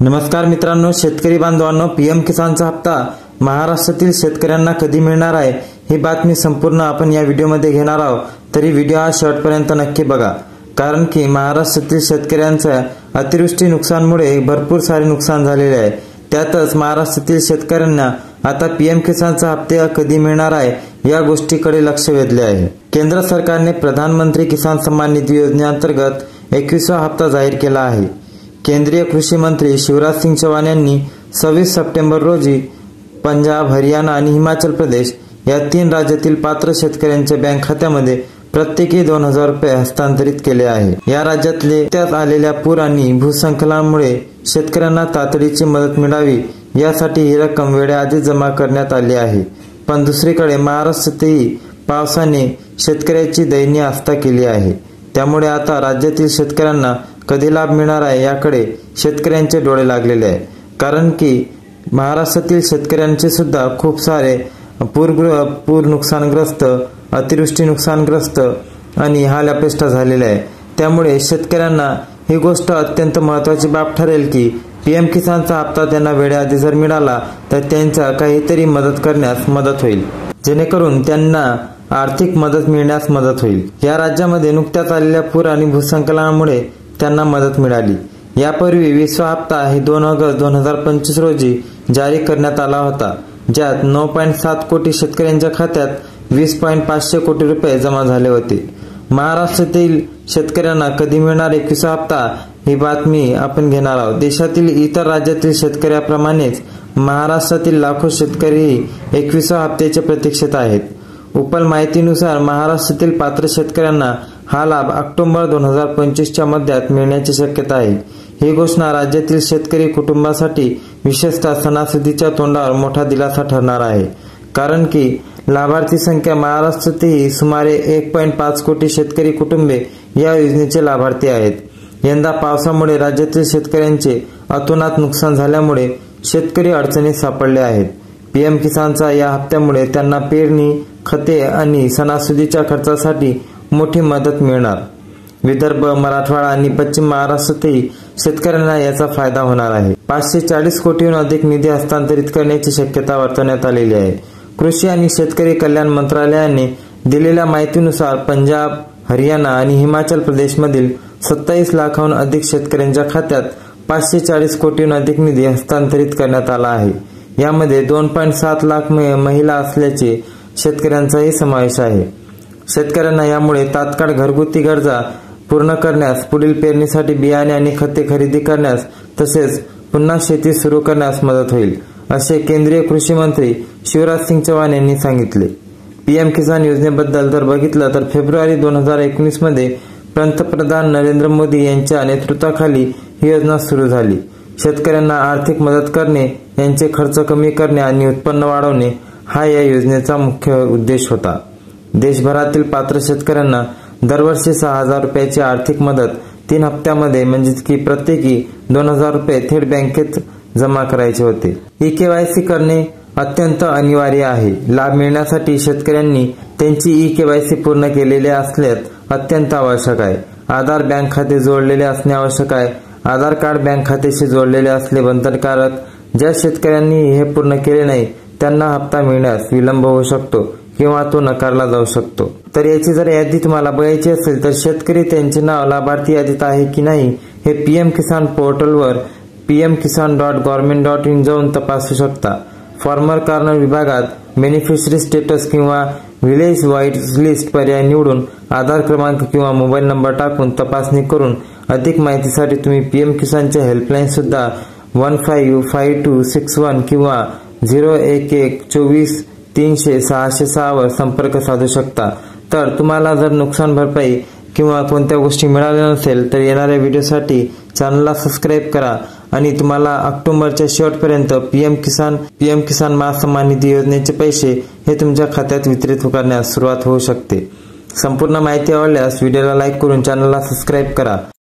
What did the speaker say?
नमस्कार मित्रांनो, शेतकरी बांधवांनो, पीएम किसानचा हप्ता महाराष्ट्रातील शेतकऱ्यांना कधी मिळणार आहे ही बातमी संपूर्ण आपण या व्हिडिओमध्ये घेणार आहोत। तरी व्हिडिओ हा शेवटपर्यंत नक्की बघा, कारण की महाराष्ट्रातील शेतकऱ्यांच्या अतिवृष्टी नुकसानमुळे भरपूर सारे नुकसान झालेले आहे। त्यातच महाराष्ट्रातील शेतकऱ्यांना आता पीएम किसानचा हप्ता कधी मिळणार आहे या गोष्टीकडे लक्ष वेधले आहे। केंद्र सरकारने प्रधानमंत्री किसान सन्मान निधी योजनेअंतर्गत 21वा हप्ता जाहीर केला आहे। केंद्रीय कृषी मंत्री शिवराज सिंग चौहान यांनी 26 सप्टेंबर रोजी पंजाब, हरियाणा आणि हिमाचल प्रदेश या 3 राज्यातील पात्र शेतकऱ्यांच्या बँक खात्यामध्ये प्रत्येकी 2000 रुपये हस्तांतरित केले आहे। या राज्यातले त्यात आलेल्या पूर आणि भूस्खलनामुळे शेतकऱ्यांना तातडीची मदत मिळावी यासाठी ही रक्कम वेळेआधीच जमा करण्यात आली आहे। पण दुसरीकडे महाराष्ट्रातही पावसाने शेतकऱ्याची दयनीय अवस्था केली आहे। त्यामुळे आता राज्यातील शेतकऱ्यांना कधी लाभ मिळणार आहे याकडे शेतकऱ्यांचे डोळे लागलेले आहे, कारण की महाराष्ट्रातील शेतकऱ्यांचे सुद्धा खूप सारे पूर नुकसानग्रस्त, अतिवृष्टी नुकसानग्रस्त आणि हालअपेष्टा झालेले आहे। त्यामुळे शेतकऱ्यांना ही गोष्ट अत्यंत महत्त्वाची बाब ठरेल की पीएम किसानचा हप्ता त्यांना वेळेआधी जर मिळाला तर त्यांचा काहीतरी मदत करण्यास मदत होईल, जेणेकरून त्यांना आर्थिक मदत मिळण्यास मदत होईल। या राज्यामध्ये नुकत्याच आलेल्या पूर आणि भूस्खलनामुळे त्यांना मदत मिळाली। यापूर्वी 20वा हप्ता हे 2 ऑगस्ट 2025 रोजी जारी करण्यात आला होता, ज्यात 9.7 कोटी शेतकऱ्यांच्या खात्यात 20.5 कोटी रुपये जमा झाले होते। महाराष्ट्रातील शेतकऱ्यांना कधी मिळणार 21वा हप्ता ही बातमी आपण घेणार आहोत। देशातील इतर राज्यातील शेतकऱ्याप्रमाणेच महाराष्ट्रातील लाखो शेतकरी 21व्या हप्त्याच्या प्रतीक्षेत आहेत। उपल माहितीनुसार महाराष्ट्रातील पात्र शेतकऱ्यांना हा लाभ ऑक्टोबर 2025च्या मध्यात मिळण्याची शक्यता आहे। ही घोषणा राज्यातील शेतकरी कुटुंबासाठी विशेषतः सणासुदीच्या तोंडावर मोठा दिलासा ठरणार आहे, कारण की लाभार्थी संख्या महाराष्ट्रातही सुमारे 1.5 कोटी शेतकरी कुटुंबे या योजनेचे लाभार्थी आहेत। यंदा पावसामुळे राज्यातील शेतकऱ्यांचे अतोनात नुकसान झाल्यामुळे शेतकरी अडचणीत सापडले आहेत। पीएम किसानचा या हप्त्यामुळे त्यांना पेरणी, खते आणि सणासुदीच्या खर्चासाठी मोठी मदत मिळणार। विदर्भ, मराठवाडा आणि पश्चिम महाराष्ट्रातही शेतकऱ्यांना याचा फायदा होणार आहे। 540 कोटीहून अधिक निधी हस्तांतरित करण्याची शक्यता वर्तवण्यात आलेली आहे। कृषी आणि शेतकरी कल्याण मंत्रालयाने दिलेल्या माहितीनुसार पंजाब, हरियाणा आणि हिमाचल प्रदेशमधील 27 लाखांहून अधिक शेतकऱ्यांच्या खात्यात 540 कोटीहून अधिक निधी हस्तांतरित करण्यात आला आहे। यामध्ये 2.7 लाख महिला असल्याचे शेतकऱ्यांचाही समावेश आहे। शेतकऱ्यांना यामुळे तात्काळ घरगुती गरजा पूर्ण करण्यास, पुढील पेरणीसाठी बियाणे आणि खते खरेदी करण्यास तसेच पुन्हा शेती सुरू करण्यास मदत होईल, असे केंद्रीय कृषी मंत्री शिवराज सिंग चौहान यांनी सांगितले। पीएम किसान योजनेबद्दल जर बघितलं तर फेब्रुवारी 2019 मध्ये पंतप्रधान नरेंद्र मोदी यांच्या नेतृत्वाखाली ही योजना सुरू झाली। शेतकऱ्यांना आर्थिक मदत करणे, यांचे खर्च कमी करणे आणि उत्पन्न वाढवणे हा या योजनेचा मुख्य उद्देश होता। देशभरातील पात्र शेतकऱ्यांना दरवर्षी 6000 रुपयाची आर्थिक मदत 3 हप्त्यामध्ये म्हणजे की प्रत्येकी 2000 रुपये थेट बँकेत जमा करायचे होते। ई-केवायसी करणे अत्यंत अनिवार्य आहे। लाभ मिळण्यासाठी शेतकऱ्यांनी त्यांची ई-केवायसी पूर्ण केलेले असल्यास अत्यंत आवश्यक आहे। आधार बँक खाते जोडलेले असणे आवश्यक आहे। आधार कार्ड बँक खात्याशी जोडलेले असले बंधनकारक। ज्या शेतकऱ्यांनी हे पूर्ण केले नाही त्यांना हप्ता मिळण्यास विलंब होऊ शकतो किंवा तो नकारला जाऊ शकतो। तर याची जर यादी तुम्हाला बघायची असेल तर शेतकरी त्यांचे नाव लाभार्थी यादीत आहे की नाही हे पीएम किसान पोर्टलवर pmkisan.government.in जाऊन तपासू शकता। फॉर्मर कॉर्नर विभागात बेनिफिशरी स्टेटस किंवा विलेज वाईड लिस्ट पर्याय निवडून आधार क्रमांक किंवा मोबाईल नंबर टाकून तपासणी करून अधिक माहितीसाठी तुम्ही पीएम किसानच्या हेल्पलाईन सुद्धा 155261 किंवा 01124300606 वर संपर्क साधू शकता। तर तुम्हाला जर नुकसान भरपाई किंवा कोणत्या गोष्टी मिळाल्या नसेल तर येणाऱ्या व्हिडिओसाठी चॅनलला सबस्क्राईब करा आणि तुम्हाला ऑक्टोबरच्या शेवटपर्यंत पीएम किसान सन्मान निधी योजनेचे पैसे हे तुमच्या खात्यात वितरित करण्यास सुरुवात होऊ शकते। संपूर्ण माहिती आवडल्यास व्हिडिओला लाईक करून चॅनलला सबस्क्राईब करा।